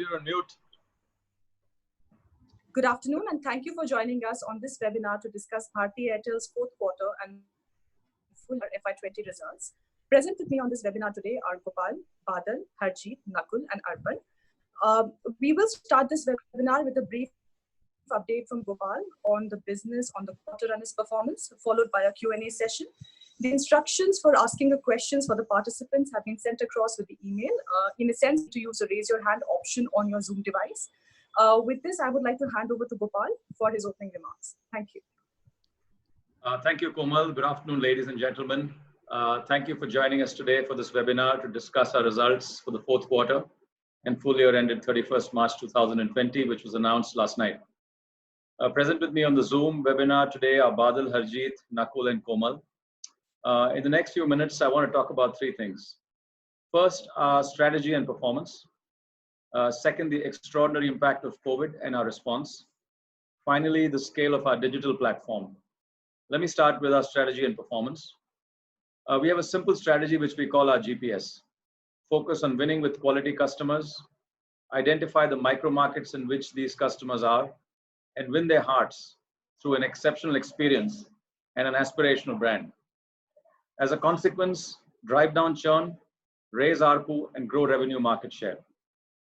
you're on mute. Good afternoon, and thank you for joining us on this webinar to discuss Bharti Airtel's fourth quarter and full year FY20 results. Present with me on this webinar today are Gopal, Badal, Harjeet, Nakul, and Arpan. We will start this webinar with a brief update from Gopal on the business, on the quarter and its performance, followed by a Q&A session. The instructions for asking the questions for the participants have been sent across with the email. In a sense, to use the raise your hand option on your Zoom device. With this, I would like to hand over to Gopal for his opening remarks. Thank you. Thank you, Komal. Good afternoon, ladies and gentlemen. Thank you for joining us today for this webinar to discuss our results for the fourth quarter and full year ended 31st March 2020, which was announced last night. Present with me on the Zoom webinar today are Badal, Harjeet, Nakul, and Komal. In the next few minutes, I want to talk about three things. First, our strategy and performance. Second, the extraordinary impact of COVID and our response. Finally, the scale of our digital platform. Let me start with our strategy and performance. We have a simple strategy which we call our GPS. Focus on winning with quality customers, identify the micro markets in which these customers are, and win their hearts through an exceptional experience and an aspirational brand. As a consequence, drive down churn, raise ARPU, and grow revenue market share.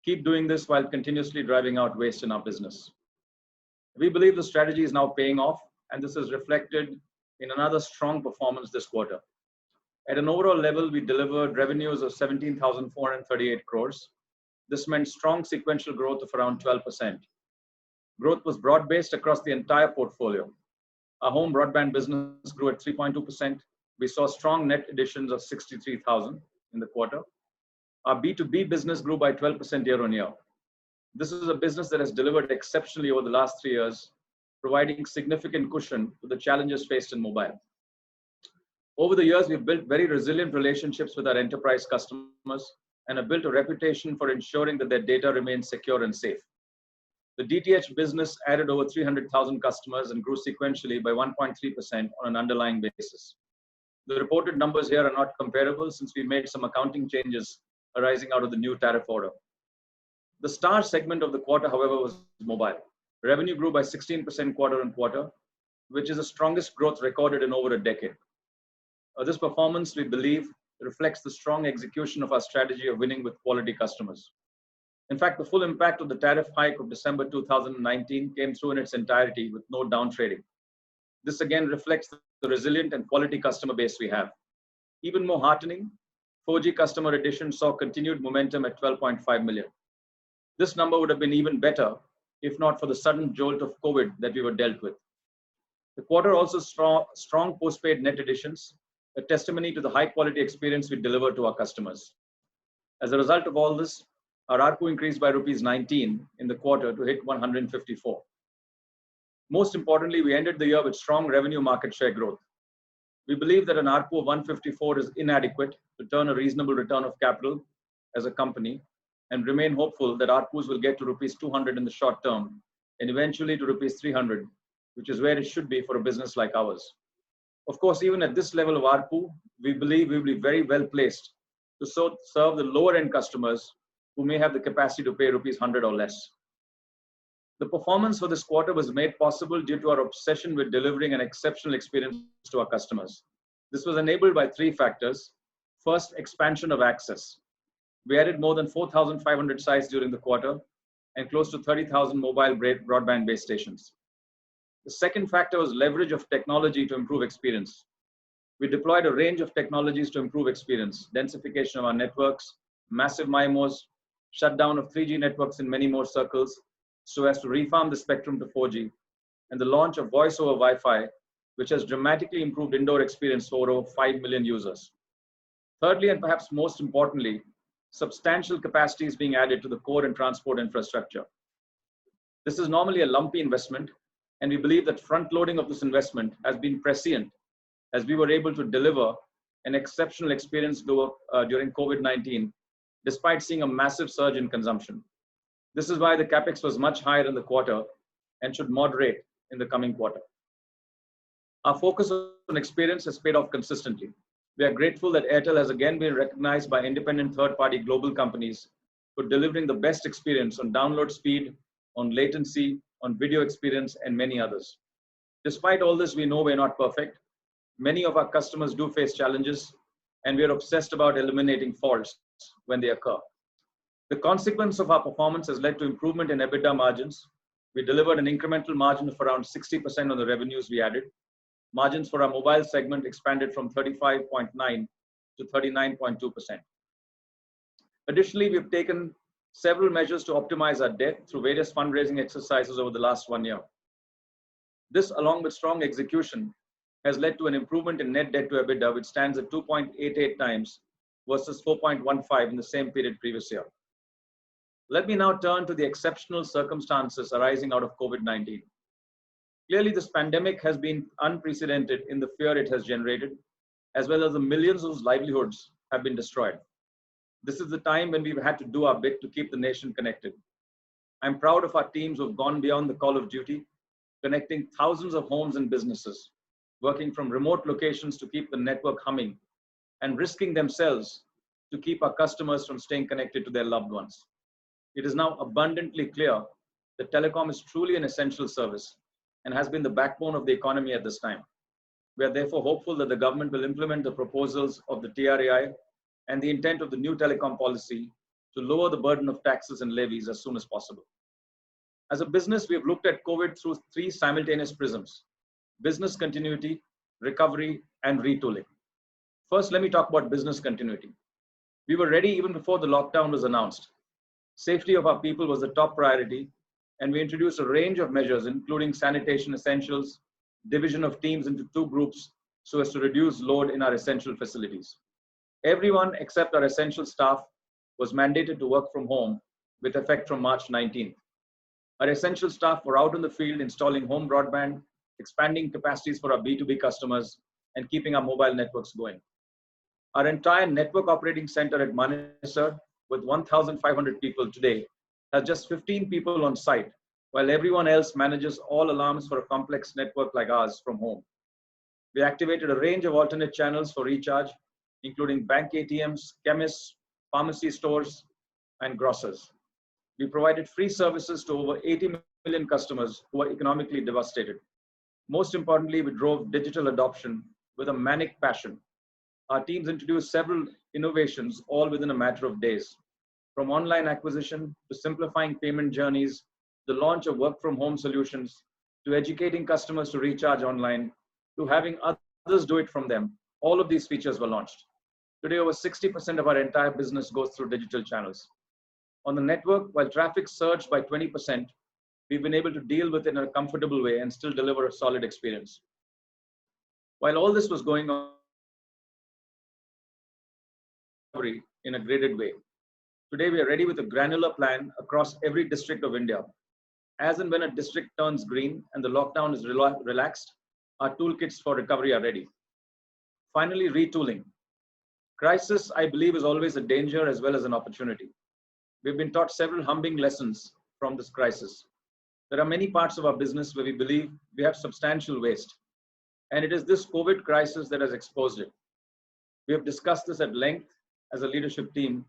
Keep doing this while continuously driving out waste in our business. We believe the strategy is now paying off, and this is reflected in another strong performance this quarter. At an overall level, we delivered revenues of 17,438 crores. This meant strong sequential growth of around 12%. Growth was broad-based across the entire portfolio. Our home broadband business grew at 3.2%. We saw strong net additions of 63,000 in the quarter. Our B2B business grew by 12% year on year. This is a business that has delivered exceptionally over the last 3 years, providing significant cushion to the challenges faced in mobile. Over the years, we've built very resilient relationships with our enterprise customers and have built a reputation for ensuring that their data remains secure and safe. The DTH business added over 300,000 customers and grew sequentially by 1.3% on an underlying basis. The reported numbers here are not comparable since we made some accounting changes arising out of the new tariff order. The star segment of the quarter, however, was mobile. Revenue grew by 16% quarter on quarter, which is the strongest growth recorded in over a decade. This performance, we believe, reflects the strong execution of our strategy of winning with quality customers. In fact, the full impact of the tariff hike of December 2019 came through in its entirety with no downtrading. This again reflects the resilient and quality customer base we have. Even more heartening, 4G customer additions saw continued momentum at 12.5 million. This number would have been even better if not for the sudden jolt of COVID that we were dealt with. The quarter also saw strong postpaid net additions, a testimony to the high quality experience we deliver to our customers. As a result of all this, our ARPU increased by rupees 19 in the quarter to hit 154. Most importantly, we ended the year with strong revenue market share growth. We believe that an ARPU of 154 is inadequate to turn a reasonable return of capital as a company and remain hopeful that ARPUs will get to rupees 200 in the short term and eventually to rupees 300, which is where it should be for a business like ours. Of course, even at this level of ARPU, we believe we will be very well placed to serve the lower end customers who may have the capacity to pay rupees 100 or less. The performance for this quarter was made possible due to our obsession with delivering an exceptional experience to our customers. This was enabled by three factors. First, expansion of access. We added more than 4,500 sites during the quarter and close to 30,000 mobile broadband base stations. The second factor was leverage of technology to improve experience. We deployed a range of technologies to improve experience, densification of our networks, massive MIMOs, shutdown of 3G networks in many more circles so as to refarm the spectrum to 4G, and the launch of voice over Wi-Fi, which has dramatically improved indoor experience for over 5 million users. Thirdly, and perhaps most importantly, substantial capacity is being added to the core and transport infrastructure. This is normally a lumpy investment, and we believe that front-loading of this investment has been prescient as we were able to deliver an exceptional experience during COVID-19, despite seeing a massive surge in consumption. This is why the Capex was much higher in the quarter and should moderate in the coming quarter. Our focus on experience has paid off consistently. We are grateful that Airtel has again been recognized by independent third-party global companies for delivering the best experience on download speed, on latency, on video experience, and many others. Despite all this, we know we're not perfect. Many of our customers do face challenges, and we are obsessed about eliminating faults when they occur. The consequence of our performance has led to improvement in EBITDA margins. We delivered an incremental margin of around 60% on the revenues we added. Margins for our mobile segment expanded from 35.9 to 39.2%. Additionally, we've taken several measures to optimize our debt through various fundraising exercises over the last 1 year. This, along with strong execution, has led to an improvement in net debt to EBITDA, which stands at 2.88 times versus 4.15 in the same period previous year. Let me now turn to the exceptional circumstances arising out of COVID-19. Clearly, this pandemic has been unprecedented in the fear it has generated, as well as the millions whose livelihoods have been destroyed. This is the time when we've had to do our bit to keep the nation connected. I'm proud of our teams who have gone beyond the call of duty, connecting thousands of homes and businesses, working from remote locations to keep the network humming, and risking themselves to keep our customers from staying connected to their loved ones. It is now abundantly clear that telecom is truly an essential service and has been the backbone of the economy at this time. We are therefore hopeful that the government will implement the proposals of the TRAI and the intent of the new telecom policy to lower the burden of taxes and levies as soon as possible. As a business, we have looked at COVID through 3 simultaneous prisms: business continuity, recovery, and retooling. First, let me talk about business continuity. We were ready even before the lockdown was announced. Safety of our people was the top priority, and we introduced a range of measures, including sanitation essentials, division of teams into 2 groups so as to reduce load in our essential facilities. Everyone except our essential staff was mandated to work from home with effect from March 19th. Our essential staff were out in the field installing home broadband, expanding capacities for our B2B customers, and keeping our mobile networks going. Our entire network operating center at Manesar, with 1,500 people today, has just 15 people on site, while everyone else manages all alarms for a complex network like ours from home. We activated a range of alternate channels for recharge, including bank ATMs, chemists, pharmacy stores, and grocers. We provided free services to over 80 million customers who were economically devastated. Most importantly, we drove digital adoption with a manic passion. Our teams introduced several innovations, all within a matter of days. From online acquisition to simplifying payment journeys, the launch of work-from-home solutions, to educating customers to recharge online, to having others do it from them, all of these features were launched. Today, over 60% of our entire business goes through digital channels. On the network, while traffic surged by 20%, we've been able to deal with it in a comfortable way and still deliver a solid experience. While all this was going on in a graded way, today we are ready with a granular plan across every district of India. As and when a district turns green and the lockdown is relaxed, our toolkits for recovery are ready. Finally, retooling. Crisis, I believe, is always a danger as well as an opportunity. We've been taught several humbling lessons from this crisis. There are many parts of our business where we believe we have substantial waste, and it is this COVID crisis that has exposed it. We have discussed this at length as a leadership team,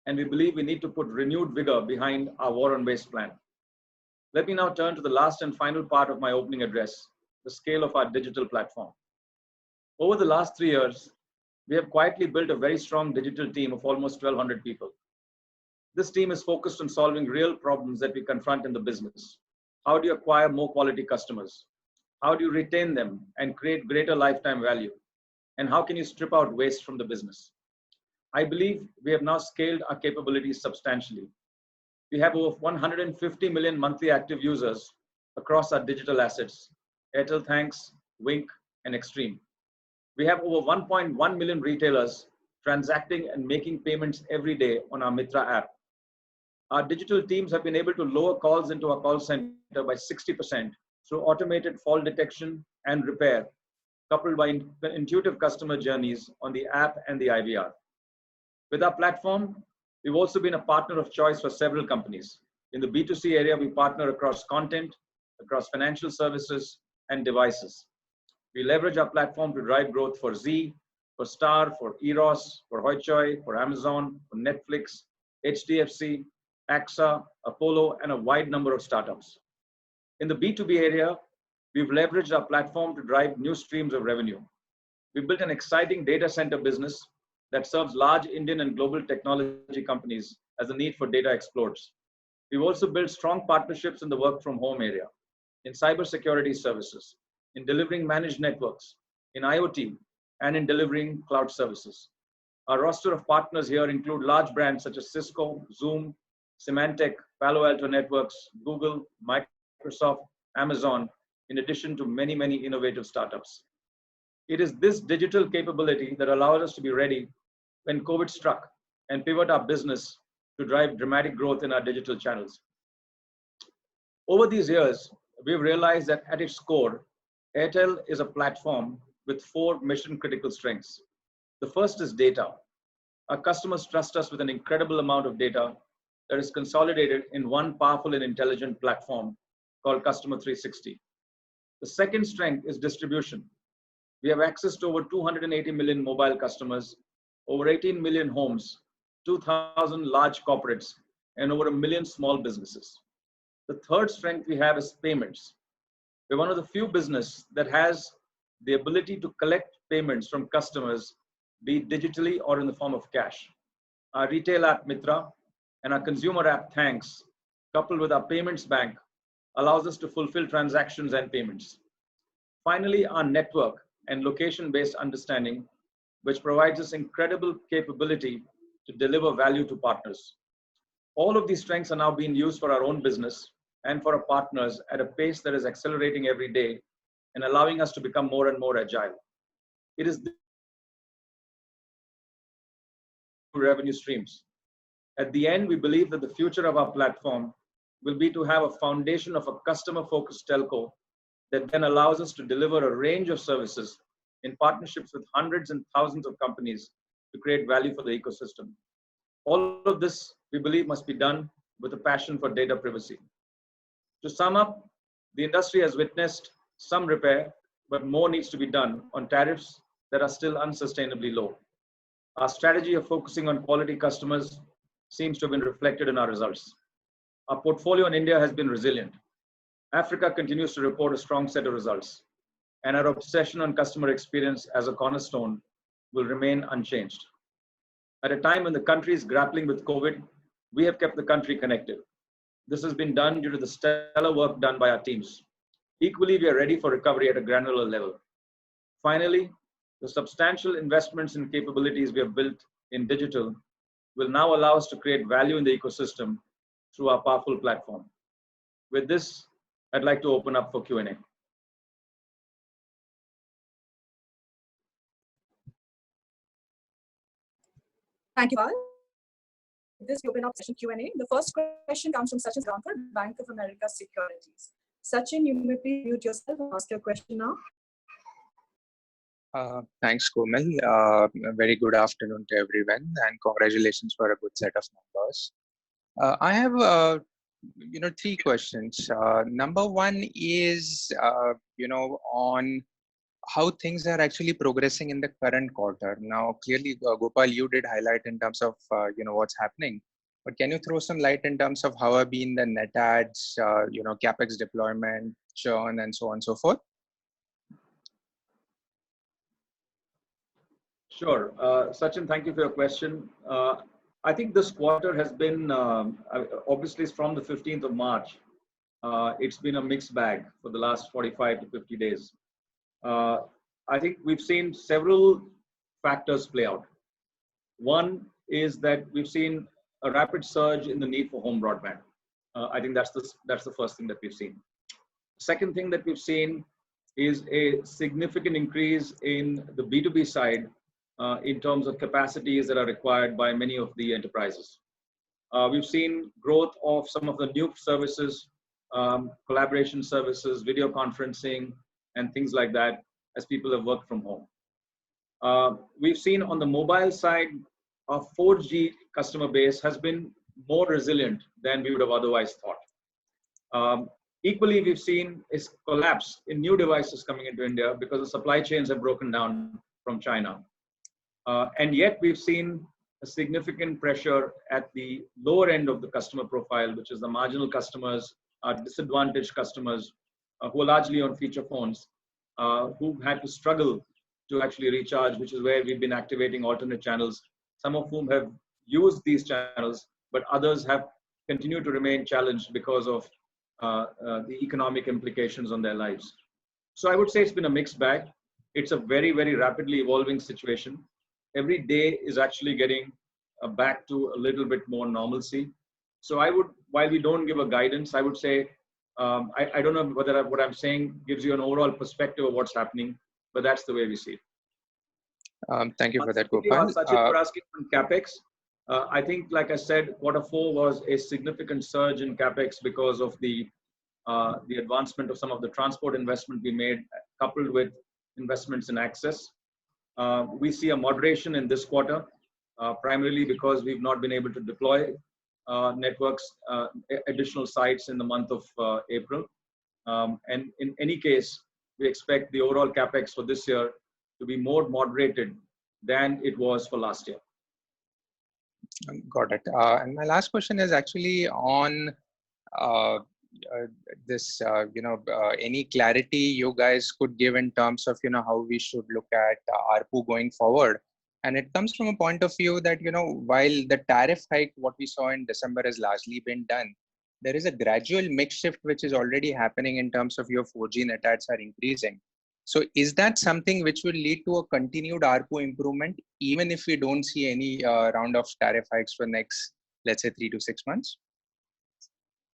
and we believe we need to put renewed vigor behind our war on waste plan. Let me now turn to the last and final part of my opening address, the scale of our digital platform. Over the last 3 years, we have quietly built a very strong digital team of almost 1,200 people. This team is focused on solving real problems that we confront in the business. How do you acquire more quality customers? How do you retain them and create greater lifetime value? And how can you strip out waste from the business? I believe we have now scaled our capabilities substantially. We have over 150 million monthly active users across our digital assets: Airtel Thanks, Wink, and Xstream. We have over 1.1 million retailers transacting and making payments every day on our Mitra app. Our digital teams have been able to lower calls into our call center by 60% through automated fault detection and repair, coupled by intuitive customer journeys on the app and the IVR. With our platform, we've also been a partner of choice for several companies. In the B2C area, we partner across content, across financial services, and devices. We leverage our platform to drive growth for Z, for Star, for Eros, for Hoichoi, for Amazon, for Netflix, HDFC, AXA, Apollo, and a wide number of startups. In the B2B area, we've leveraged our platform to drive new streams of revenue. We built an exciting data center business that serves large Indian and global technology companies as the need for data explodes. We've also built strong partnerships in the work from home area, in cybersecurity services, in delivering managed networks, in IoT, and in delivering cloud services. Our roster of partners here include large brands such as Cisco, Zoom, Symantec, Palo Alto Networks, Google, Microsoft, Amazon, in addition to many, many innovative startups. It is this digital capability that allowed us to be ready when COVID struck and pivot our business to drive dramatic growth in our digital channels. Over these years, we've realized that at its core, Airtel is a platform with 4 mission-critical strengths. The first is data. Our customers trust us with an incredible amount of data that is consolidated in one powerful and intelligent platform called Customer 360. The second strength is distribution. We have access to over 280 million mobile customers, over 18 million homes, 2,000 large corporates, and over 1 million small businesses. The third strength we have is payments. We're one of the few businesses that has the ability to collect payments from customers, be it digitally or in the form of cash. Our retail app Mitra and our consumer app Thanks, coupled with our payments bank, allows us to fulfill transactions and payments. Finally, our network and location-based understanding, which provides us incredible capability to deliver value to partners. All of these strengths are now being used for our own business and for our partners at a pace that is accelerating every day and allowing us to become more and more agile. It is revenue streams. At the end, we believe that the future of our platform will be to have a foundation of a customer-focused telco that then allows us to deliver a range of services in partnerships with hundreds and thousands of companies to create value for the ecosystem. All of this, we believe, must be done with a passion for data privacy. To sum up, the industry has witnessed some repair, but more needs to be done on tariffs that are still unsustainably low. Our strategy of focusing on quality customers seems to have been reflected in our results. Our portfolio in India has been resilient. Africa continues to report a strong set of results, and our obsession on customer experience as a cornerstone will remain unchanged. At a time when the country is grappling with COVID, we have kept the country connected. This has been done due to the stellar work done by our teams. Equally, we are ready for recovery at a granular level. Finally, the substantial investments and capabilities we have built in digital will now allow us to create value in the ecosystem through our powerful platform. With this, I'd like to open up for Q&A. Thank you, Val. This will open up session Q&A. The first question comes from Sachin Gankar, Bank of America Securities. Sachin, you may please mute yourself and ask your question now. Thanks, Komal. A very good afternoon to everyone, and congratulations for a good set of numbers. I have, 3 questions. Number one is, on how things are actually progressing in the current quarter. Now, clearly, Gopal, you did highlight in terms of, what's happening. But can you throw some light in terms of how have been the net adds, Capex deployment, churn, and so on and so forth? Sure. Sachin, thank you for your question. I think this quarter has been, obviously from the 15th of March, it's been a mixed bag for the last 45 to 50 days. I think we've seen several factors play out. One is that we've seen a rapid surge in the need for home broadband. I think that's the first thing that we've seen. Second thing that we've seen is a significant increase in the B2B side in terms of capacities that are required by many of the enterprises. We've seen growth of some of the new services, collaboration services, video conferencing, and things like that as people have worked from home. We've seen on the mobile side, our 4G customer base has been more resilient than we would have otherwise thought. Equally, we've seen a collapse in new devices coming into India because the supply chains have broken down from China. And yet we've seen a significant pressure at the lower end of the customer profile, which is the marginal customers, disadvantaged customers who are largely on feature phones, who've had to struggle to actually recharge, which is where we've been activating alternate channels, some of whom have used these channels, but others have continued to remain challenged because of the economic implications on their lives. So I would say it's been a mixed bag. It's a very, very rapidly evolving situation. Every day is actually getting back to a little bit more normalcy. So I would, while we don't give a guidance, I would say, I don't know whether what I'm saying gives you an overall perspective of what's happening, but that's the way we see it. Thank you for that, Gopal. Sachin, for asking on Capex. I think, like I said, Q4 was a significant surge in Capex because of the advancement of some of the transport investment we made, coupled with investments in access. We see a moderation in this quarter, primarily because we've not been able to deploy networks, additional sites in the month of April. And in any case, we expect the overall Capex for this year to be more moderated than it was for last year. Got it. And my last question is actually on this, any clarity you guys could give in terms of, how we should look at ARPU going forward. And it comes from a point of view that, while the tariff hike, what we saw in December has largely been done, there is a gradual mix shift which is already happening in terms of your 4G net adds are increasing. So is that something which will lead to a continued ARPU improvement, even if we don't see any round of tariff hikes for next, let's say, 3 to 6 months?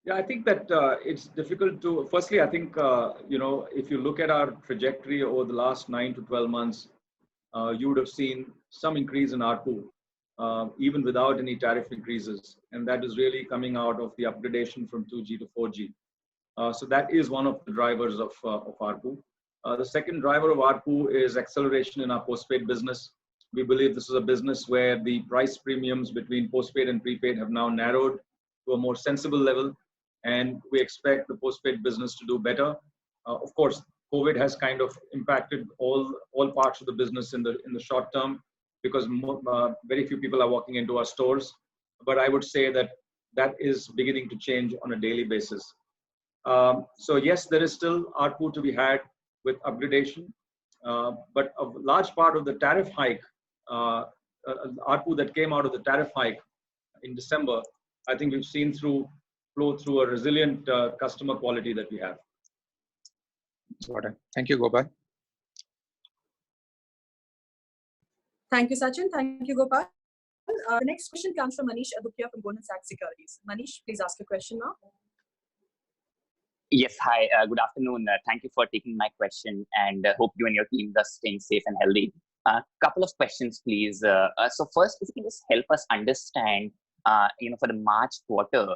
Yeah, I think that it's difficult to, firstly, I think, if you look at our trajectory over the last 9 to 12 months, you would have seen some increase in ARPU, even without any tariff increases. And that is really coming out of the upgradation from 2G to 4G. So that is one of the drivers of ARPU. The second driver of ARPU is acceleration in our postpaid business. We believe this is a business where the price premiums between postpaid and prepaid have now narrowed to a more sensible level. And we expect the postpaid business to do better. Of course, COVID has kind of impacted all parts of the business in the short term, because very few people are walking into our stores. But I would say that that is beginning to change on a daily basis. So yes, there is still ARPU to be had with upgradation, but a large part of the tariff hike, ARPU that came out of the tariff hike in December, I think we've seen flow through a resilient customer quality that we have. Got it. Thank you, Gopal. Thank you, Sachin. Thank you, Gopal. The next question comes from Manish Adukia from Goldman Sachs Securities. Manish, please ask your question now. Yes, hi, good afternoon. Thank you for taking my question, and hope you and your team are staying safe and healthy. Couple of questions, please. So first, if you can just help us understand, for the March quarter,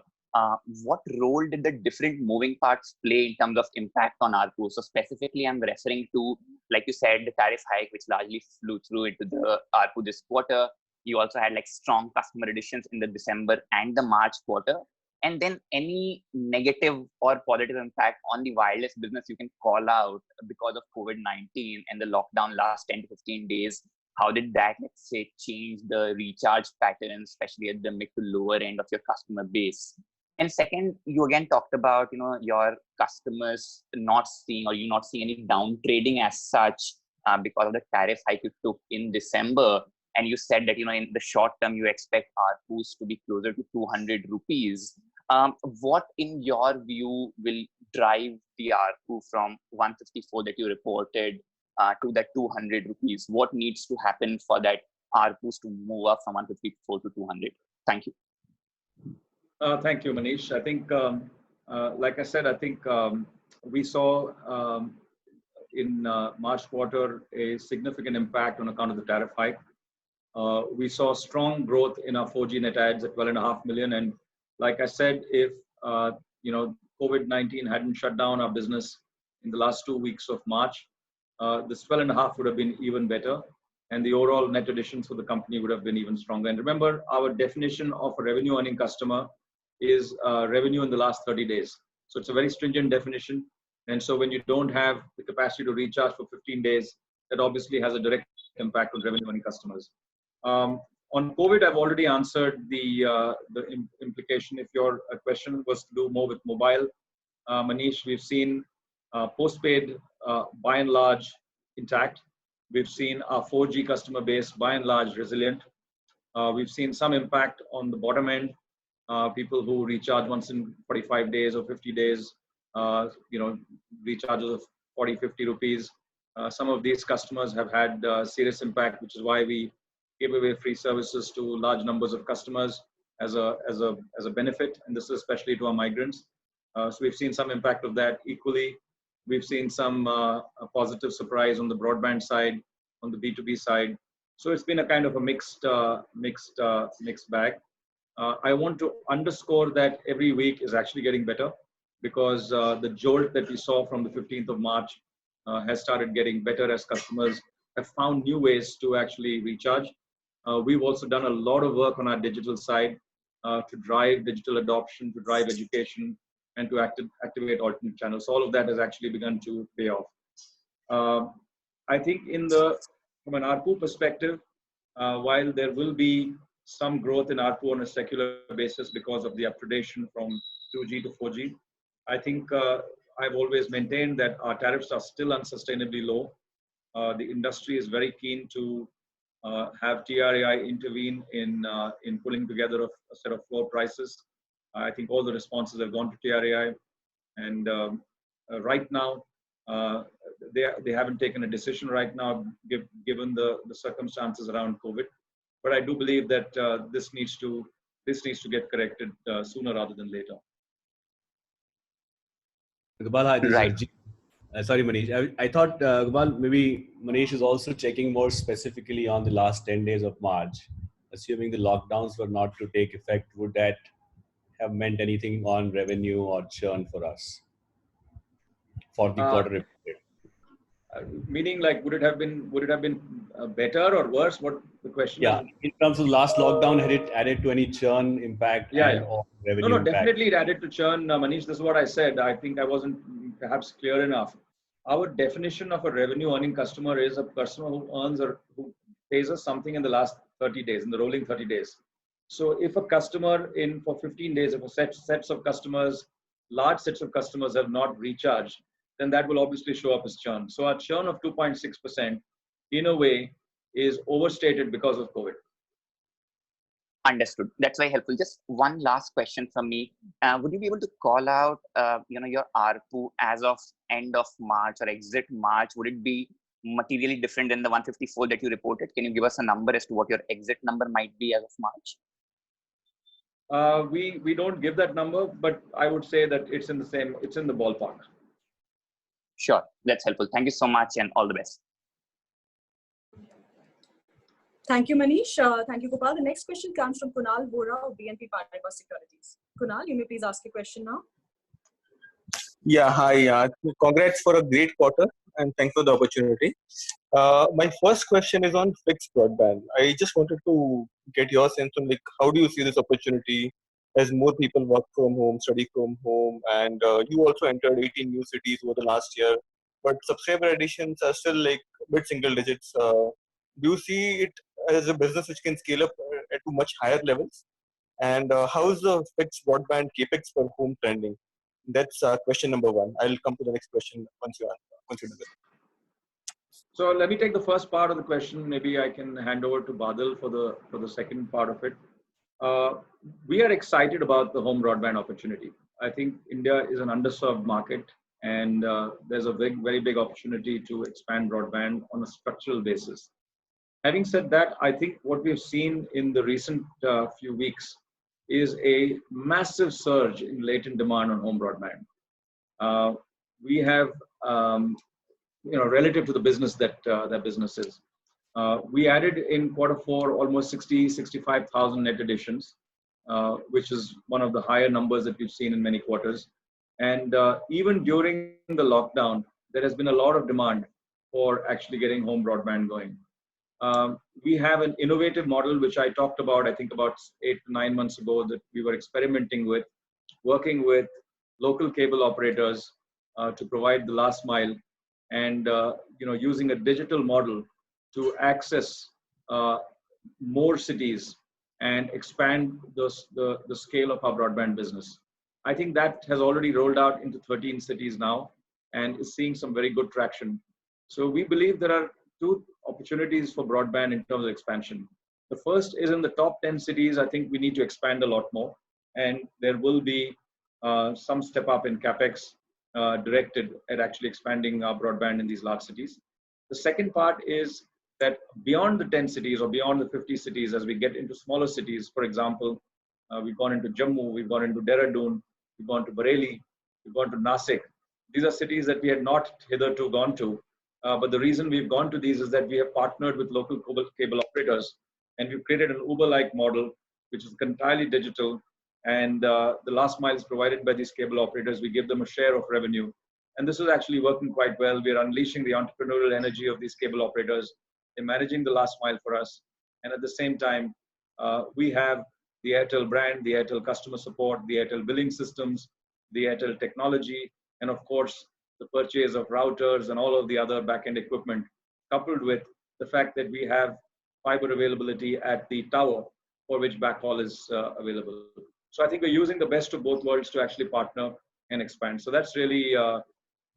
what role did the different moving parts play in terms of impact on ARPU? So specifically, I'm referring to, like you said, the tariff hike, which largely flew through into the ARPU this quarter. You also had strong customer additions in the December and the March quarter. And then any negative or positive impact on the wireless business you can call out because of COVID-19 and the lockdown last 10 to 15 days. How did that, let's say, change the recharge pattern, especially at the mid to lower end of your customer base? And second, you again talked about, your customers not seeing, or you not seeing any down trading as such because of the tariff hike you took in December. And you said that, in the short term, you expect ARPUs to be closer to 200 rupees. What, in your view, will drive the ARPU from 154 that you reported to that 200 rupees? What needs to happen for that ARPUs to move up from 154 to 200? Thank you. Thank you, Manish. I think, like I said, I think we saw in March quarter a significant impact on account of the tariff hike. We saw strong growth in our 4G net adds at 12.5 million. And like I said, if COVID-19 hadn't shut down our business in the last 2 weeks of March, this 12.5 would have been even better. And the overall net additions for the company would have been even stronger. And remember, our definition of a revenue earning customer is revenue in the last 30 days. So it's a very stringent definition. And so when you don't have the capacity to recharge for 15 days, that obviously has a direct impact on revenue earning customers. On COVID, I've already answered the implication. If your question was to do more with mobile, Manish, we've seen postpaid by and large intact. We've seen our 4G customer base by and large resilient. We've seen some impact on the bottom end, people who recharge once in 45 days or 50 days, recharges of 40, 50 rupees. Some of these customers have had serious impact, which is why we gave away free services to large numbers of customers as a benefit, and this is especially to our migrants. So we've seen some impact of that. Equally, we've seen some positive surprise on the broadband side, on the B2B side. So it's been a kind of a mixed bag. I want to underscore that every week is actually getting better, because the jolt that we saw from the 15th of March has started getting better as customers have found new ways to actually recharge. We've also done a lot of work on our digital side to drive digital adoption, to drive education, and to activate alternate channels. So all of that has actually begun to pay off. I think from an ARPU perspective, while there will be some growth in ARPU on a secular basis because of the upgradation from 2G to 4G, I think I've always maintained that our tariffs are still unsustainably low. The industry is very keen to have TRAI intervene in pulling together a set of floor prices. I think all the responses have gone to TRAI, and right now they haven't taken a decision right now, given the circumstances around COVID. But I do believe that this needs to get corrected sooner rather than later. Gopal, hi, this Right. is Harjeet. Sorry, Manish. I thought, Gopal, maybe Manish is also checking more specifically on the last 10 days of March. Assuming the lockdowns were not to take effect, would that have meant anything on revenue or churn for us for the quarter? Meaning, like, would it have been better or worse? What the question? Yeah, in terms of last lockdown, had it added to any churn impact or revenue impact? Definitely it added to churn, Manish. This is what I said. I think I wasn't perhaps clear enough. Our definition of a revenue earning customer is a customer who earns or who pays us something in the last 30 days, in the rolling 30 days. So if a customer for 15 days, if a sets of customers, large sets of customers have not recharged, then that will obviously show up as churn. So our churn of 2.6% in a way is overstated because of COVID. Understood. That's very helpful. Just one last question from me. Would you be able to call out, your ARPU as of end of March or exit March? Would it be materially different than the 154 that you reported? Can you give us a number as to what your exit number might be as of March? We don't give that number, but I would say that it's in the ballpark. Sure, that's helpful. Thank you so much, and all the best. Thank you, Manish. Thank you, Gopal. The next question comes from Kunal Vora of BNP Paribas Securities. Kunal, you may please ask your question now. Yeah, hi. Congrats for a great quarter, and thanks for the opportunity. My first question is on fixed broadband. I just wanted to get your sense on how do you see this opportunity as more people work from home, study from home, and you also entered 18 new cities over the last year, but subscriber additions are still mid-single digits. Do you see it as a business which can scale up at much higher levels? And how is the fixed broadband Capex per home trending? That's question number one. I'll come to the next question once you do that. So let me take the first part of the question. Maybe I can hand over to Badal for the second part of it. We are excited about the home broadband opportunity. I think India is an underserved market, and there's a very big opportunity to expand broadband on a structural basis. Having said that, I think what we've seen in the recent few weeks is a massive surge in latent demand on home broadband. We have, relative to the business that business is, we added in Q4 almost 65,000 net additions, which is one of the higher numbers that we've seen in many quarters. And even during the lockdown, there has been a lot of demand for actually getting home broadband going. We have an innovative model, which I talked about, I think about 8 to 9 months ago, that we were experimenting with, working with local cable operators to provide the last mile, and using a digital model to access more cities and expand the scale of our broadband business. I think that has already rolled out into 13 cities now and is seeing some very good traction. So we believe there are two opportunities for broadband in terms of expansion. The first is in the top 10 cities. I think we need to expand a lot more, and there will be some step up in Capex directed at actually expanding our broadband in these large cities. The second part is that beyond the 10 cities or beyond the 50 cities, as we get into smaller cities, for example, we've gone into Jammu, we've gone into Dehradun, we've gone to Bareilly, we've gone to Nasik. These are cities that we had not hitherto gone to. But the reason we've gone to these is that we have partnered with local cable operators, and we've created an Uber-like model, which is entirely digital. And the last mile is provided by these cable operators. We give them a share of revenue. And this is actually working quite well. We're unleashing the entrepreneurial energy of these cable operators. They're managing the last mile for us. And at the same time, we have the Airtel brand, the Airtel customer support, the Airtel billing systems, the Airtel technology, and of course, the purchase of routers and all of the other back-end equipment, coupled with the fact that we have fiber availability at the tower for which backhaul is available. So I think we're using the best of both worlds to actually partner and expand. So that's really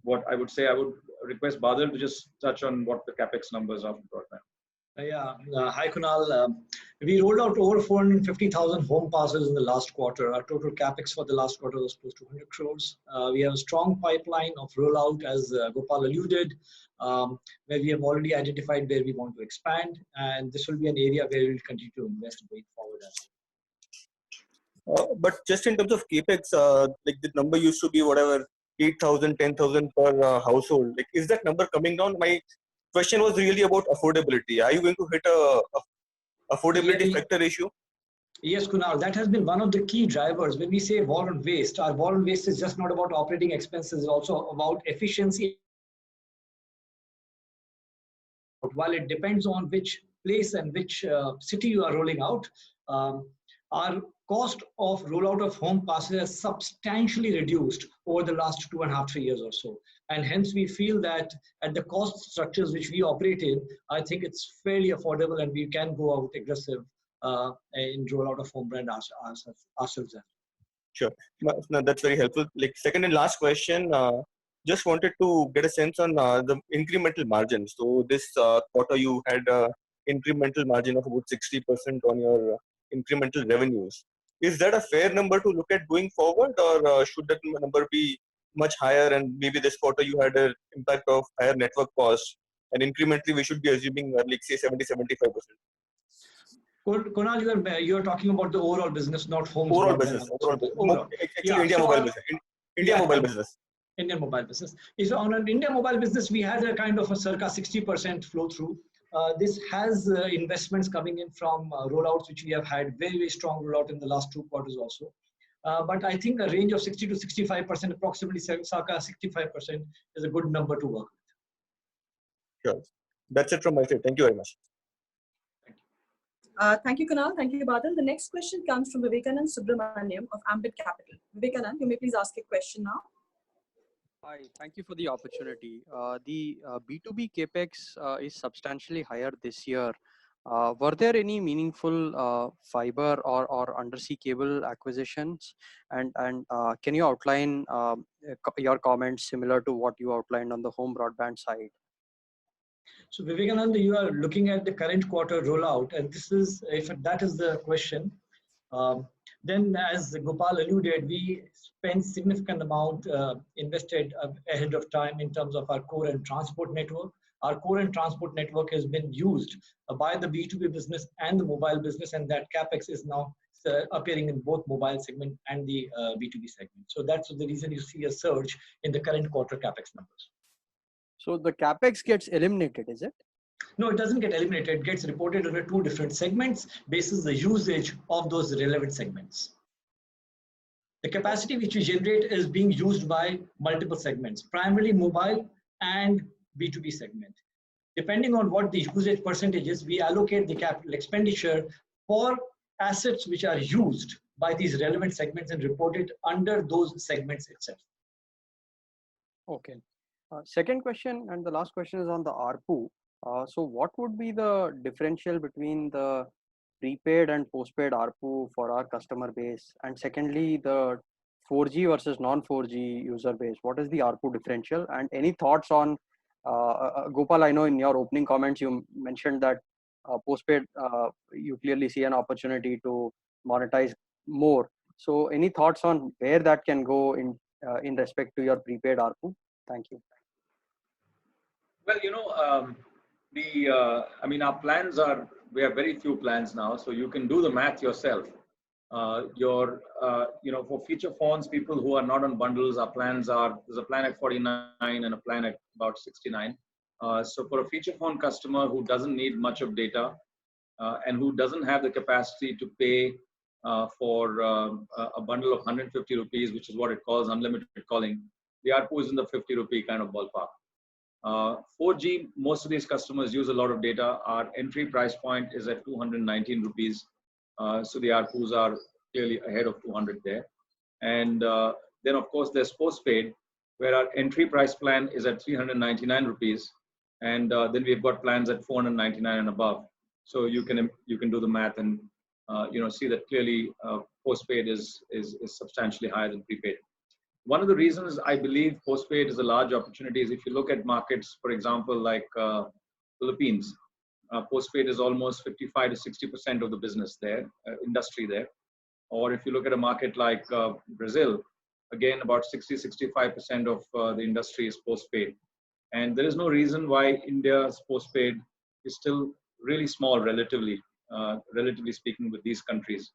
what I would say. I would request Badal to just touch on what the Capex numbers are for broadband. Hi Kunal. We rolled out over 450,000 home passes in the last quarter. Our total Capex for the last quarter was close to 100 crores. We have a strong pipeline of rollout, as Gopal alluded, where we have already identified where we want to expand, and this will be an area where we will continue to invest going forward as well. But just in terms of Capex, like the number used to be whatever 8,000, 10,000 per household. Like, is that number coming down? My question was really about affordability. Are you going to hit a affordability factor issue? Yes, Kunal, that has been one of the key drivers. When we say war on waste, our war on waste is just not about operating expenses, it's also about efficiency. While it depends on which place and which city you are rolling out, our cost of rollout of home passes has substantially reduced over the last 2.5 to 3 years or so. And hence we feel that at the cost structures which we operate in, I think it's fairly affordable and we can go out aggressive in rollout of home brand ourselves. Sure, no, that's very helpful. Like second and last question, just wanted to get a sense on the incremental margin. So this quarter you had incremental margin of about 60% on your incremental revenues. Is that a fair number to look at going forward, or should that number be much higher? And maybe this quarter you had an impact of higher network costs, and incrementally we should be assuming like say 70-75%. Kunal, you are talking about the overall business, not homes. Overall business. Overall. Actually, India mobile business. Mobile business. Indian mobile business. So on an India mobile business, we had a kind of a circa 60% flow through. This has investments coming in from rollouts, which we have had very, very strong rollout in the last 2 quarters also. But I think a range of 60 to 65%, approximately circa 65% is a good number to work with. Sure. That's it from my side. Thank you very much. Thank you, Kunal. Thank you, Badal. The next question comes from Vivekanand Subramaniam of Ambit Capital. Vivekanand, you may please ask your question now. Hi, thank you for the opportunity. The B2B Capex is substantially higher this year. Were there any meaningful fiber or undersea cable acquisitions? And can you outline your comments similar to what you outlined on the home broadband side? So Vivekanand, you are looking at the current quarter rollout, and this is, if that is the question, then as Gopal alluded, we spent significant amount invested ahead of time in terms of our core and transport network. Our core and transport network has been used by the B2B business and the mobile business, and that Capex is now appearing in both mobile segment and the B2B segment. So that's the reason you see a surge in the current quarter Capex numbers. So the Capex gets eliminated, is it? No, it doesn't get eliminated. It gets reported under 2 different segments basis the usage of those relevant segments. The capacity which we generate is being used by multiple segments, primarily mobile and B2B segment. Depending on what the usage percentage is, we allocate the capital expenditure for assets which are used by these relevant segments and reported under those segments itself. Okay. Second question and the last question is on the ARPU. So what would be the differential between the prepaid and postpaid ARPU for our customer base? And secondly, the 4G versus non-4G user base. What is the ARPU differential? And any thoughts on Gopal? I know in your opening comments you mentioned that postpaid you clearly see an opportunity to monetize more. So any thoughts on where that can go in respect to your prepaid ARPU? Thank you. Well, I mean, our plans are, we have very few plans now, so you can do the math yourself. For feature phones, people who are not on bundles, our plans are, there's a plan at 49 and a plan at about 69. So for a feature phone customer who doesn't need much of data and who doesn't have the capacity to pay for a bundle of 150 rupees, which is what it calls unlimited calling, the ARPU is in the 50 rupee kind of ballpark. 4G, most of these customers use a lot of data. Our entry price point is at 219 rupees. So the ARPUs are clearly ahead of 200 there. And then of course there's postpaid, where our entry price plan is at 399 rupees. And then we've got plans at 499 and above. So you can do the math and see that clearly postpaid is substantially higher than prepaid. One of the reasons I believe postpaid is a large opportunity is if you look at markets, for example, like Philippines, postpaid is almost 55 to 60% of the business there, industry there. Or if you look at a market like Brazil, again, about 60-65% of the industry is postpaid. And there is no reason why India's postpaid is still really small, relatively speaking, with these countries.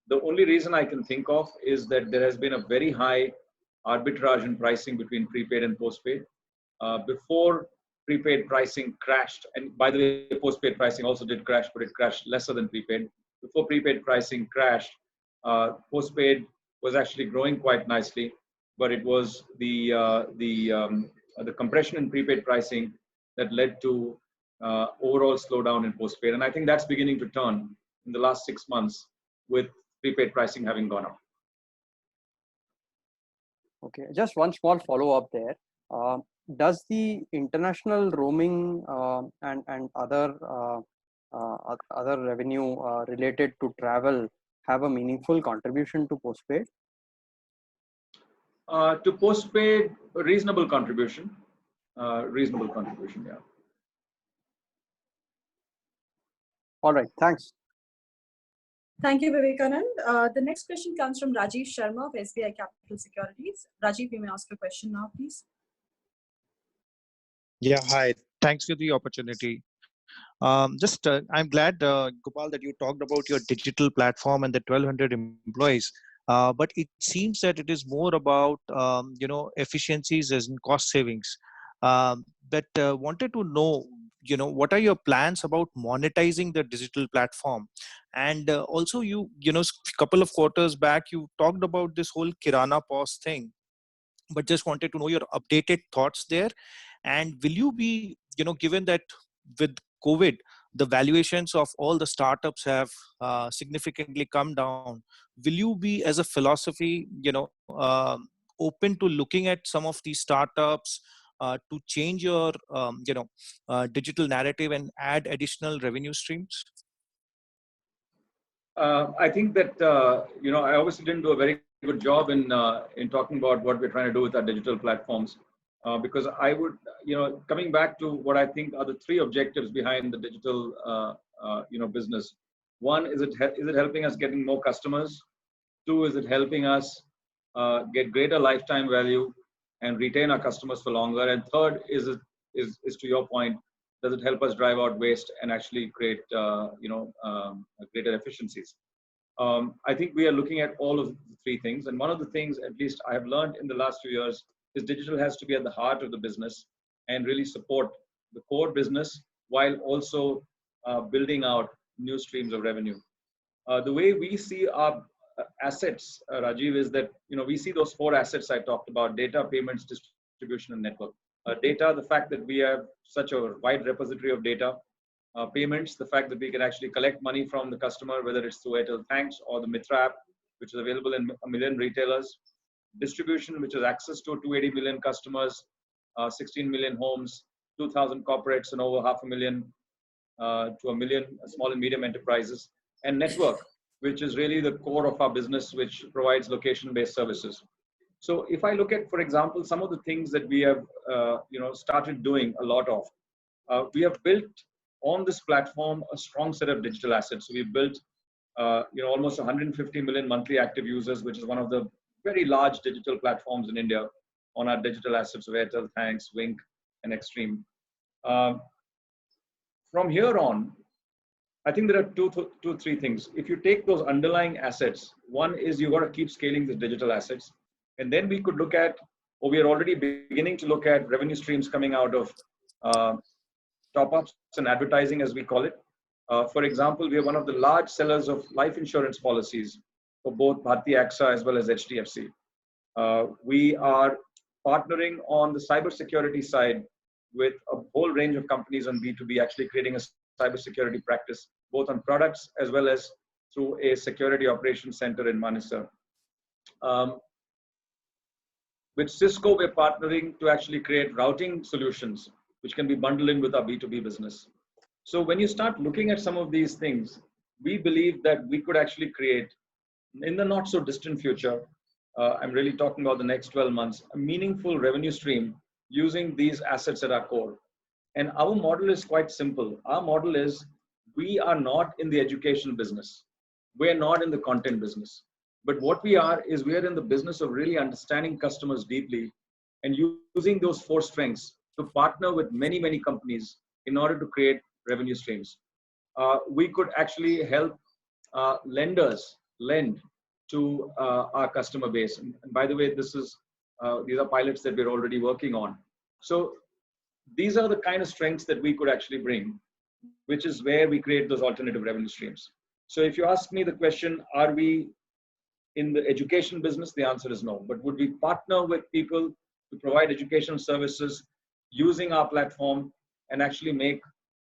The only reason I can think of is that there has been a very high arbitrage in pricing between prepaid and postpaid. Before prepaid pricing crashed, and by the way, postpaid pricing also did crash, but it crashed lesser than prepaid. Before prepaid pricing crashed, postpaid was actually growing quite nicely, but it was the compression in prepaid pricing that led to overall slowdown in postpaid. And I think that's beginning to turn in the last 6 months with prepaid pricing having gone up. Okay, just one small follow-up there. Does the international roaming and other revenue related to travel have a meaningful contribution to postpaid? To postpaid, a reasonable contribution. Yeah. All right, thanks. Thank you, Vivekanand. The next question comes from Rajiv Sharma of SBI Capital Securities. Rajiv, you may ask your question now, please. Yeah, hi. Thanks for the opportunity. I'm glad, Gopal, that you talked about your digital platform and the 1,200 employees. But it seems that it is more about, efficiencies as in cost savings. But wanted to know, what are your plans about monetizing the digital platform? And also a couple of quarters back, you talked about this whole Kirana POS thing, but just wanted to know your updated thoughts there. And will you be, given that with COVID, the valuations of all the startups have significantly come down, will you be, as a philosophy, open to looking at some of these startups to change your, digital narrative and add additional revenue streams? I think that, I obviously didn't do a very good job in talking about what we're trying to do with our digital platforms. Because I would, coming back to what I think are the three objectives behind the digital, business. One, is it helping us getting more customers? Two, is it helping us get greater lifetime value and retain our customers for longer? And third, is to your point, does it help us drive out waste and actually create, greater efficiencies? I think we are looking at all of the three things. And one of the things, at least I have learned in the last few years, is digital has to be at the heart of the business and really support the core business while also building out new streams of revenue. The way we see our assets, Rajiv, is that, we see those four assets I talked about: data, payments, distribution, and network. Data, the fact that we have such a wide repository of data. Payments, the fact that we can actually collect money from the customer, whether it's through Airtel Thanks or the Mitra app, which is available in 1 million retailers. Distribution, which has access to 280 million customers, 16 million homes, 2,000 corporates and over 500,000 to 1 million small and medium enterprises, and network, which is really the core of our business, which provides location-based services. So if I look at, for example, some of the things that we have started doing a lot of, we have built on this platform a strong set of digital assets. So we've built almost 150 million monthly active users, which is one of the very large digital platforms in India on our digital assets of Airtel, Thanks, Wink, and Extreme. From here on, I think there are three things. If you take those underlying assets, one is you got to keep scaling the digital assets. And then we could look at, or we are already beginning to look at revenue streams coming out of top-ups and advertising, as we call it. For example, we are one of the large sellers of life insurance policies for both Bharti AXA as well as HDFC. We are partnering on the cybersecurity side with a whole range of companies on B2B, actually creating a cybersecurity practice, both on products as well as through a security operations center in Manesar. With Cisco, we're partnering to actually create routing solutions, which can be bundled in with our B2B business. So when you start looking at some of these things, we believe that we could actually create, in the not so distant future, I'm really talking about the next 12 months, a meaningful revenue stream using these assets at our core. And our model is quite simple. Our model is, we are not in the education business. We're not in the content business. But what we are is we are in the business of really understanding customers deeply and using those four strengths to partner with many, many companies in order to create revenue streams. We could actually help lenders lend to our customer base. And by the way, these are pilots that we're already working on. So these are the kind of strengths that we could actually bring, which is where we create those alternative revenue streams. So if you ask me the question, are we in the education business? The answer is no. But would we partner with people to provide educational services using our platform and actually make